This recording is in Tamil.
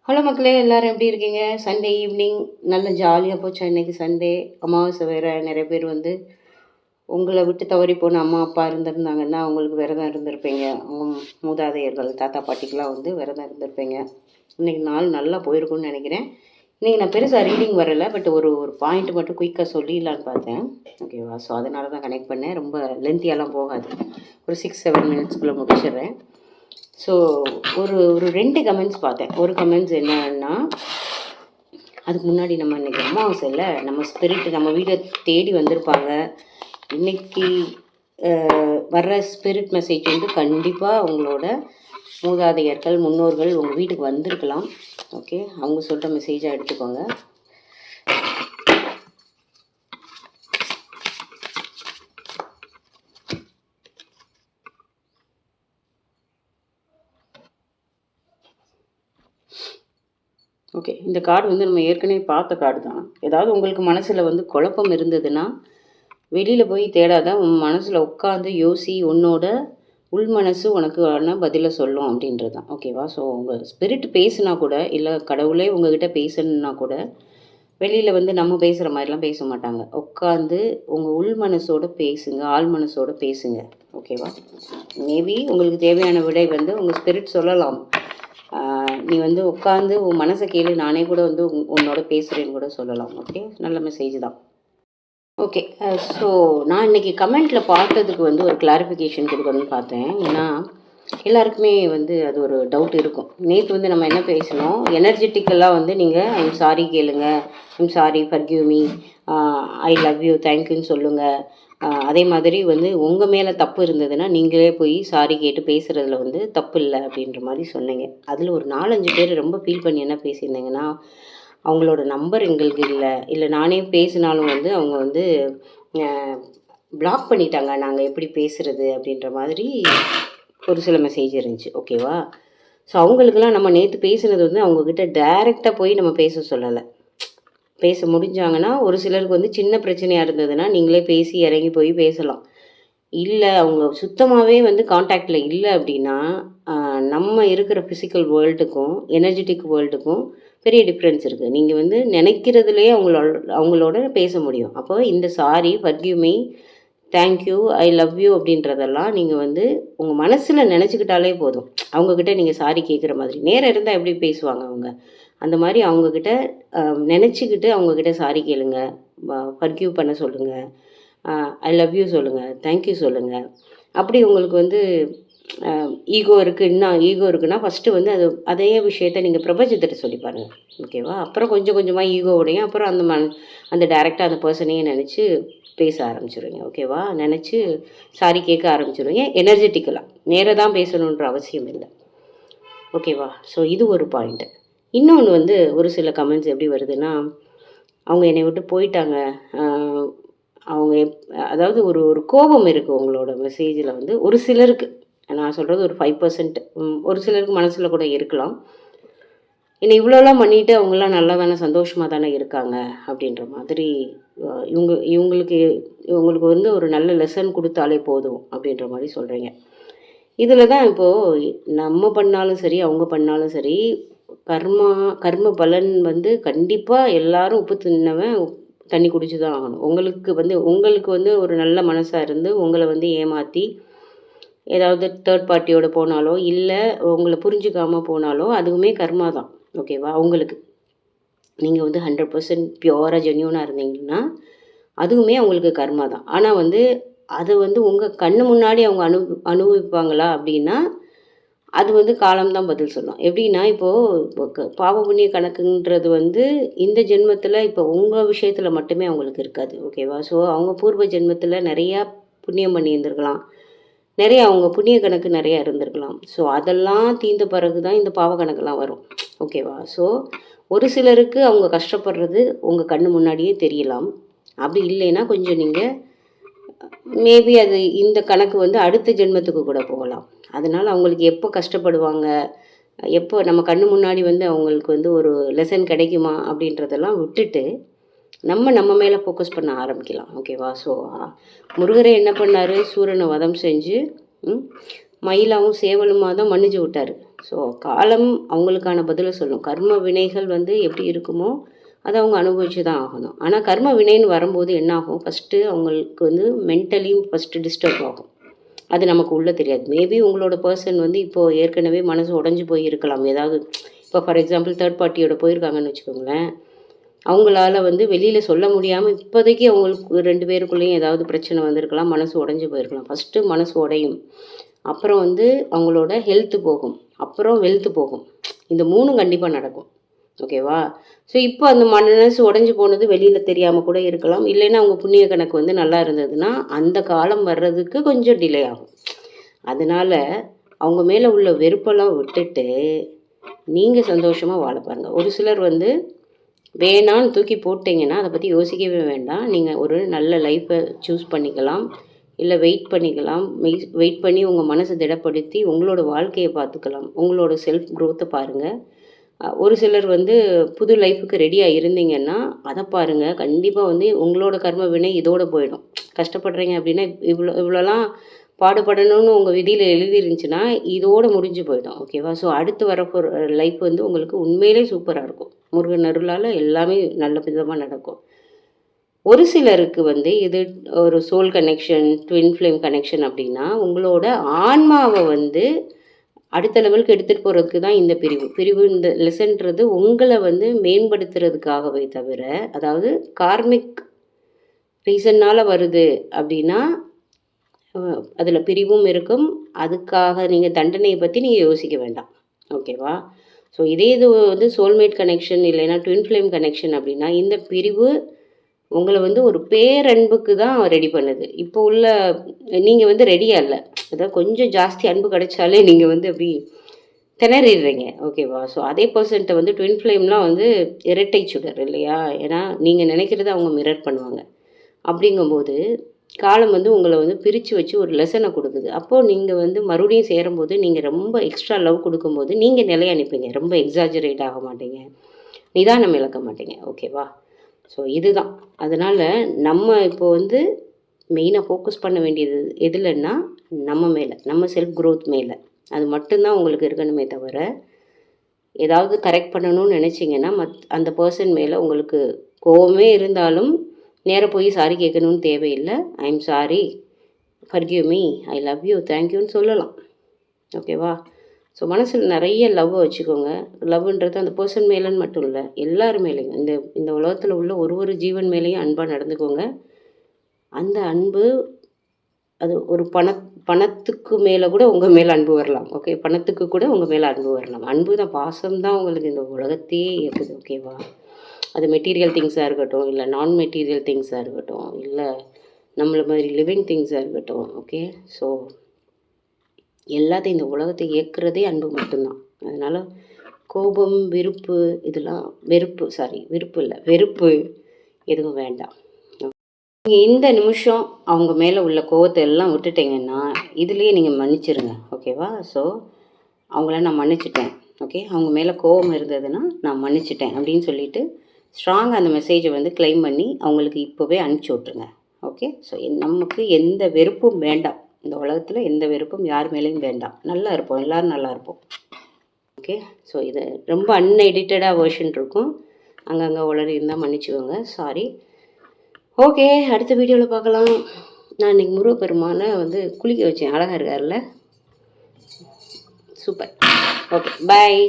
ஹலோ மக்களே, எல்லாரும் எப்படி இருக்கீங்க? சண்டே ஈவினிங் நல்ல ஜாலியாக போச்சா? இன்றைக்கி சண்டே அமாவாசை வேறு. நிறைய பேர் வந்து உங்களை விட்டு தவறி போன அம்மா அப்பா இருந்திருந்தாங்கன்னா அவங்களுக்கு விரதம் இருந்திருப்பீங்க. அவங்க மூதாதையர்கள் தாத்தா பாட்டிக்கெலாம் வந்து விரதம் இருந்திருப்பீங்க. இன்றைக்கி நாள் நல்லா போயிருக்குன்னு நினைக்கிறேன். இன்றைக்கி நான் பெருசாக ரீடிங் வரலை, பட் ஒரு ஒரு பாயிண்ட் மட்டும் குயிக்காக சொல்லிடலான்னு பார்த்தேன். ஓகேவா? ஸோ அதனால தான் கனெக்ட் பண்ணேன். ரொம்ப லென்த்தியாலாம் போகாது, ஒரு 6-7 மினிட்ஸ்க்குள்ளே முடிச்சிடுறேன். ஸோ ஒரு ஒரு 2 கமெண்ட்ஸ் பார்த்தேன். ஒரு கமெண்ட்ஸ் என்னன்னா, அதுக்கு முன்னாடி நம்ம இன்றைக்கி அமாவாசையில் நம்ம ஸ்பிரிட் நம்ம வீட்டை தேடி வந்திருப்பாங்க. இன்றைக்கி வர்ற ஸ்பிரிட் மெசேஜ் வந்து கண்டிப்பாக உங்களோட மூதாதையர்கள் முன்னோர்கள் உங்கள் வீட்டுக்கு வந்திருக்கலாம். ஓகே, அவங்க சொல்கிற மெசேஜாக எடுத்துக்கோங்க. ஓகே, இந்த கார்டு வந்து நம்ம ஏற்கனவே பார்த்த கார்டு தான். ஏதாவது உங்களுக்கு மனசில் வந்து குழப்பம் இருந்ததுன்னா வெளியில் போய் தேடாத, உன் மனசில் உட்காந்து யோசி, உன்னோட உள் மனசு உனக்கு பதிலை சொல்லும் அப்படின்றது தான். ஓகேவா? ஸோ உங்கள் ஸ்பிரிட் பேசுனா கூட, இல்லை கடவுளே உங்ககிட்ட பேசணுன்னா கூட வெளியில் வந்து நம்ம பேசுகிற மாதிரிலாம் பேச மாட்டாங்க. உட்காந்து உங்கள் உள் மனசோடு பேசுங்க, ஆள் மனசோடு பேசுங்க. ஓகேவா? மேபி உங்களுக்கு தேவையான விடை வந்து உங்கள் ஸ்பிரிட் சொல்லலாம். நீ வந்து உட்காந்து உன் மனசை கேளு, நானே கூட வந்து உன்னோட பேசுகிறேன்னு கூட சொல்லலாம். ஓகே, நல்ல மெசேஜ் தான். ஓகே, ஸோ நான் இன்றைக்கி கமெண்ட்டில் பார்த்ததுக்கு வந்து ஒரு கிளாரிஃபிகேஷன் கொடுக்கணும்னு பார்த்தேன். ஏன்னா எல்லாருக்குமே வந்து அது ஒரு டவுட் இருக்கும். நேற்று வந்து நம்ம என்ன பேசணும், எனர்ஜெட்டிக்கலாக வந்து நீங்கள் ஐம் சாரி கேளுங்க, I'm sorry, forgive me, I love you, தேங்க்யூன்னு சொல்லுங்கள். அதே மாதிரி வந்து உங்கள் மேலே தப்பு இருந்ததுன்னா நீங்களே போய் சாரி கேட்டு பேசுகிறதுல வந்து தப்பு இல்லை அப்படின்ற மாதிரி சொன்னீங்க. அதில் ஒரு 4-5 பேர் ரொம்ப ஃபீல் பண்ணி என்ன பேசியிருந்தீங்கன்னா, அவங்களோட நம்பர் எங்களுக்கு இல்லை நானே பேசினாலும் வந்து அவங்க வந்து பிளாக் பண்ணிட்டாங்க, நாங்கள் எப்படி பேசுகிறது அப்படின்ற மாதிரி ஒரு சில மெசேஜ் இருந்துச்சு. ஓகேவா? ஸோ அவங்களுக்கெல்லாம் நம்ம நேற்று பேசுனது வந்து அவங்கக்கிட்ட டைரெக்டாக போய் நம்ம பேச சொல்லலை. பேச முடிஞ்சாங்கன்னா, ஒரு சிலருக்கு வந்து சின்ன பிரச்சனையாக இருந்ததுன்னா நீங்களே பேசி இறங்கி போய் பேசலாம். இல்லை அவங்க சுத்தமாகவே வந்து காண்டாக்டில் இல்லை அப்படின்னா, நம்ம இருக்கிற ஃபிசிக்கல் வேர்ல்டுக்கும் எனர்ஜெட்டிக் வேர்ல்டுக்கும் பெரிய டிஃப்ரென்ஸ் இருக்குது. நீங்கள் வந்து நினைக்கிறதுலேயே அவங்களோட பேச முடியும். அப்போ இந்த sorry, forgive me, thank you, I love you அப்படின்றதெல்லாம் நீங்கள் வந்து உங்கள் மனசில் நினச்சிக்கிட்டாலே போதும். அவங்கக்கிட்ட நீங்கள் சாரி கேட்குற மாதிரி. நேரம் இருந்தால் எப்படி பேசுவாங்க அவங்க? அந்த மாதிரி அவங்கக்கிட்ட நினச்சிக்கிட்டு அவங்கக்கிட்ட சாரி கேளுங்க, ஃபர்கிவ் பண்ண சொல்லுங்கள், ஐ லவ் யூ சொல்லுங்கள், தேங்க்யூ சொல்லுங்கள். அப்படி உங்களுக்கு வந்து ஈகோ இருக்குது, இன்னும் ஈகோ இருக்குன்னா ஃபஸ்ட்டு வந்து அதே விஷயத்தை நீங்கள் பிரபஞ்சத்திட்ட சொல்லி பாருங்கள். ஓகேவா? அப்புறம் கொஞ்சம் கொஞ்சமாக ஈகோவோடையும் அப்புறம் அந்த டைரெக்டாக அந்த பர்சனையே நினச்சி பேச ஆரம்பிச்சிடுவீங்க. ஓகேவா? நினச்சி சாரி கேட்க ஆரம்பிச்சிடுவீங்க. எனர்ஜெட்டிக்கலாக நேராக தான் பேசணுன்ற அவசியம் இல்லை. ஓகேவா? ஸோ இது ஒரு பாயிண்ட்டு. இன்னொன்று வந்து ஒரு சில கமெண்ட்ஸ் எப்படி வருதுன்னா, அவங்க என்னை விட்டு போயிட்டாங்க, அவங்க அதாவது ஒரு ஒரு கோபம் இருக்குது உங்களோட மெசேஜில் வந்து. ஒரு சிலருக்கு நான் சொல்கிறது ஒரு 5%, ஒரு சிலருக்கு மனசில் கூட இருக்கலாம். என்னை இவ்வளோலாம் பண்ணிவிட்டு அவங்களாம் நல்லா தானே சந்தோஷமாக தானே இருக்காங்க அப்படின்ற மாதிரி இவங்களுக்கு வந்து ஒரு நல்ல லெசன் கொடுத்தாலே போதும் அப்படின்ற மாதிரி சொல்கிறீங்க. இதில் தான் இப்போது நம்ம பண்ணாலும் சரி, அவங்க பண்ணாலும் சரி, கர்ம பலன் வந்து கண்டிப்பாக எல்லாரும் உப்பு தின்னவன் தண்ணி குடிச்சு தான் ஆகணும். உங்களுக்கு வந்து ஒரு நல்ல மனசாக இருந்து உங்களை வந்து ஏமாற்றி ஏதாவது தேர்ட் பார்ட்டியோட போனாலோ, இல்லை உங்களை புரிஞ்சுக்காமல் போனாலோ, அதுவுமே கர்மா தான். ஓகேவா? அவங்களுக்கு நீங்கள் வந்து 100% பியூராக ஜென்யூனாக இருந்தீங்கன்னா அதுவுமே அவங்களுக்கு கர்மா தான். ஆனால் வந்து அதை வந்து உங்கள் கண்ணு முன்னாடி அவங்க அனுபவிப்பாங்களா அப்படின்னா அது வந்து காலம்தான் பதில் சொல்லும். எப்படின்னா, இப்போது பாவ புண்ணிய கணக்குன்றது வந்து இந்த ஜென்மத்தில் இப்போ உங்கள் விஷயத்தில் மட்டுமே அவங்களுக்கு இருக்காது. ஓகேவா? ஸோ அவங்க பூர்வ ஜென்மத்தில் நிறையா புண்ணியம் பண்ணியிருந்துருக்கலாம், நிறைய அவங்க புண்ணிய கணக்கு நிறையா இருந்திருக்கலாம். ஸோ அதெல்லாம் தீர்ந்த பிறகு தான் இந்த பாவ கணக்கெல்லாம் வரும். ஓகேவா? ஸோ ஒரு சிலருக்கு அவங்க கஷ்டப்படுறது உங்கள் கண்ணு முன்னாடியே தெரியலாம். அப்படி இல்லைன்னா கொஞ்சம் நீங்கள் மேபி அது இந்த கணக்கு வந்து அடுத்த ஜென்மத்துக்கு கூட போகலாம். அதனால் அவங்களுக்கு எப்போ கஷ்டப்படுவாங்க, எப்போ நம்ம கண்ணு முன்னாடி வந்து அவங்களுக்கு வந்து ஒரு லெசன் கிடைக்குமா அப்படின்றதெல்லாம் விட்டுட்டு நம்ம மேலே ஃபோக்கஸ் பண்ண ஆரம்பிக்கலாம். ஓகேவா? ஸோ முருகரை என்ன பண்ணார், சூரனை வதம் செஞ்சு மயிலாவும் சேவலுமாக தான் மன்னிச்சு விட்டார். ஸோ காலம் அவங்களுக்கான பதிலை சொல்லும். கர்ம வினைகள் வந்து எப்படி இருக்குமோ அதை அவங்க அனுபவிச்சு தான் ஆகணும். ஆனால் கர்ம வினைன்னு வரும்போது என்ன ஆகும், ஃபஸ்ட்டு அவங்களுக்கு வந்து மென்டலியும் ஃபஸ்ட்டு டிஸ்டர்ப் ஆகும். அது நமக்கு உள்ளே தெரியாது. மேபி உங்களோட பர்சன் வந்து இப்போது ஏற்கனவே மனசு உடஞ்சி போய் இருக்கலாம். ஏதாவது இப்போ ஃபார் எக்ஸாம்பிள் தேர்ட் பார்ட்டியோட போயிருக்காங்கன்னு வச்சுக்கோங்களேன். அவங்களால வந்து வெளியில் சொல்ல முடியாமல் இப்போதைக்கு அவங்களுக்கு 2 பேருக்குள்ளேயும் ஏதாவது பிரச்சனை வந்திருக்கலாம். மனசு உடஞ்சி போயிருக்கலாம். ஃபஸ்ட்டு மனசு உடையும், அப்புறம் வந்து அவங்களோட ஹெல்த்து போகும், அப்புறம் வெல்த்து போகும். இந்த 3 கண்டிப்பாக நடக்கும். ஓகேவா? ஸோ இப்போ அந்த மனசு உடஞ்சி போனது வெளியில் தெரியாமல் கூட இருக்கலாம். இல்லைன்னா அவங்க புண்ணிய கணக்கு வந்து நல்லா இருந்ததுன்னா அந்த காலம் வர்றதுக்கு கொஞ்சம் டிலே ஆகும். அதனால் அவங்க மேலே உள்ள வெறுப்பெல்லாம் விட்டுட்டு நீங்கள் சந்தோஷமாக வாழ பாருங்கள். ஒரு சிலர் வந்து வேணான்னு தூக்கி போட்டிங்கன்னா அதை பற்றி யோசிக்கவே வேண்டாம். நீங்கள் ஒரு நல்ல லைஃப்பை சூஸ் பண்ணிக்கலாம், இல்லை வெயிட் பண்ணிக்கலாம். வெயிட் பண்ணி உங்கள் மனசை திடப்படுத்தி உங்களோட வாழ்க்கையை பார்த்துக்கலாம். உங்களோட செல்ஃப் க்ரோத்தை பாருங்கள். ஒரு சிலர் வந்து புது லைஃபுக்கு ரெடியாக இருந்தீங்கன்னா அதை பாருங்கள். கண்டிப்பாக வந்து உங்களோட கர்ம வினை இதோடு போயிடும். கஷ்டப்படுறீங்க அப்படின்னா இவ்வளோலாம் பாடுபடணும்னு உங்கள் விதியில் எழுதிருந்துச்சுன்னா இதோடு முடிஞ்சு போயிடும். ஓகேவா? ஸோ அடுத்து வரப்போகிற லைஃப் வந்து உங்களுக்கு உண்மையிலே சூப்பராக இருக்கும். முருகன் அருளால் எல்லாமே நல்ல விதமாக நடக்கும். ஒரு சிலருக்கு வந்து இது ஒரு soul connection, twin flame connection அப்படின்னா உங்களோட ஆன்மாவை வந்து அடுத்த லெவலுக்கு எடுத்துகிட்டு போகிறதுக்கு தான் இந்த பிரிவு இந்த லெசன்றது உங்களை வந்து மேம்படுத்துறதுக்காகவே தவிர, அதாவது கார்மிக் ரீசன்னால் வருது அப்படின்னா அதில் பிரிவும் இருக்கும். அதுக்காக நீங்கள் தண்டனையை பற்றி நீங்கள் யோசிக்க வேண்டாம். ஓகேவா? ஸோ இதே இது வந்து சோல்மேட் கனெக்ஷன் இல்லைன்னா ட்வின் ஃப்ளேம் கனெக்ஷன் அப்படின்னா இந்த பிரிவு உங்களை வந்து ஒரு பேரன்புக்கு தான் ரெடி பண்ணுது. இப்போ உள்ள நீங்கள் வந்து ரெடியாக இல்லை. அதாவது கொஞ்சம் ஜாஸ்தி அன்பு கிடைச்சாலே நீங்கள் வந்து அப்படி திணறிடுறீங்க. ஓகேவா? ஸோ அதே பர்சன்ட்டை வந்து ட்வின் ஃப்ளேம்லாம் வந்து இரட்டை சுடர் இல்லையா? ஏன்னா நீங்கள் நினைக்கிறத அவங்க மிரர் பண்ணுவாங்க. அப்படிங்கும்போது காலம் வந்து உங்களை வந்து பிரித்து வச்சு ஒரு லெசனை கொடுக்குது. அப்போது நீங்கள் வந்து மறுபடியும் சேரும்போது நீங்கள் ரொம்ப எக்ஸ்ட்ரா லவ் கொடுக்கும்போது நீங்கள் நிலையாக நிற்பீங்க. ரொம்ப எக்ஸாஜரேட் ஆக மாட்டீங்க, நிதானம் இழக்க மாட்டீங்க. ஓகேவா? ஸோ இதுதான். அதனால் நம்ம இப்போ வந்து மெயினாக ஃபோக்கஸ் பண்ண வேண்டியது எதுலன்னா நம்ம மேலே, நம்ம செல்ஃப் க்ரோத் மேலே. அது மட்டும்தான் உங்களுக்கு இருக்கணுமே தவிர ஏதாவது கரெக்ட் பண்ணணும்னு நினச்சிங்கன்னா அந்த பர்சன் மேலே உங்களுக்கு கோவமே இருந்தாலும் நேராக போய் சாரி கேட்கணும்னு தேவையில்லை. I am sorry, forgive me, I love you, தேங்க்யூன்னு சொல்லலாம். ஓகேவா? ஸோ மனசில் நிறைய லவ்வை வச்சுக்கோங்க. லவ்ன்றது அந்த பர்சன் மேலேன்னு மட்டும் இல்லை, எல்லார் மேலேயும், இந்த உலகத்தில் உள்ள ஒரு ஜீவன் மேலேயும் அன்பாக நடந்துக்கோங்க. அந்த அன்பு அது ஒரு பணத்துக்கு மேலே கூட உங்கள் மேலே அன்பு வரலாம். ஓகே? பணத்துக்கு கூட உங்கள் மேலே அன்பு வரலாம். அன்பு தான், பாசம் தான் உங்களுக்கு இந்த உலகத்தையே இயக்குது. ஓகேவா? அது மெட்டீரியல் திங்ஸாக இருக்கட்டும், இல்லை நான் மெட்டீரியல் திங்ஸாக இருக்கட்டும், இல்லை நம்மளை மாதிரி லிவிங் திங்ஸாக இருக்கட்டும். ஓகே? ஸோ எல்லாத்தையும் இந்த உலகத்தை இயக்குறதே அன்பு மட்டும்தான். அதனால் கோபம், விருப்பு, இதெல்லாம் வெறுப்பு எதுவும் வேண்டாம். நீங்கள் இந்த நிமிஷம் அவங்க மேலே உள்ள கோபத்தை எல்லாம் விட்டுட்டிங்கன்னா இதுலேயே நீங்கள் மன்னிச்சிருங்க. ஓகேவா? ஸோ அவங்கள நான் மன்னிச்சிட்டேன். ஓகே? அவங்க மேலே கோபம் இருந்ததுன்னா நான் மன்னிச்சிட்டேன் அப்படின்னு சொல்லிவிட்டு ஸ்ட்ராங்காக அந்த மெசேஜை வந்து கிளைம் பண்ணி அவங்களுக்கு இப்போவே அனுப்பிச்சி விட்ருங்க. ஓகே? ஸோ நமக்கு எந்த வெறுப்பும் வேண்டாம். இந்த உலகத்தில் எந்த வெறுப்பும் யார் மேலேயும் வேண்டாம். நல்லா இருப்போம், எல்லோரும் நல்லா இருப்போம். ஓகே? ஸோ இது ரொம்ப அன்எடிட்டடாக வேர்ஷன் இருக்கும். அங்கங்கே உளறி இருந்தால் மன்னிச்சுக்கோங்க, சாரி. ஓகே, அடுத்த வீடியோவில் பார்க்கலாம். நான் இன்றைக்கி முருகப்பெருமானை வந்து குளிக்க வச்சேன். அழகாக இருக்கார்ல? சூப்பர். ஓகே, பாய்.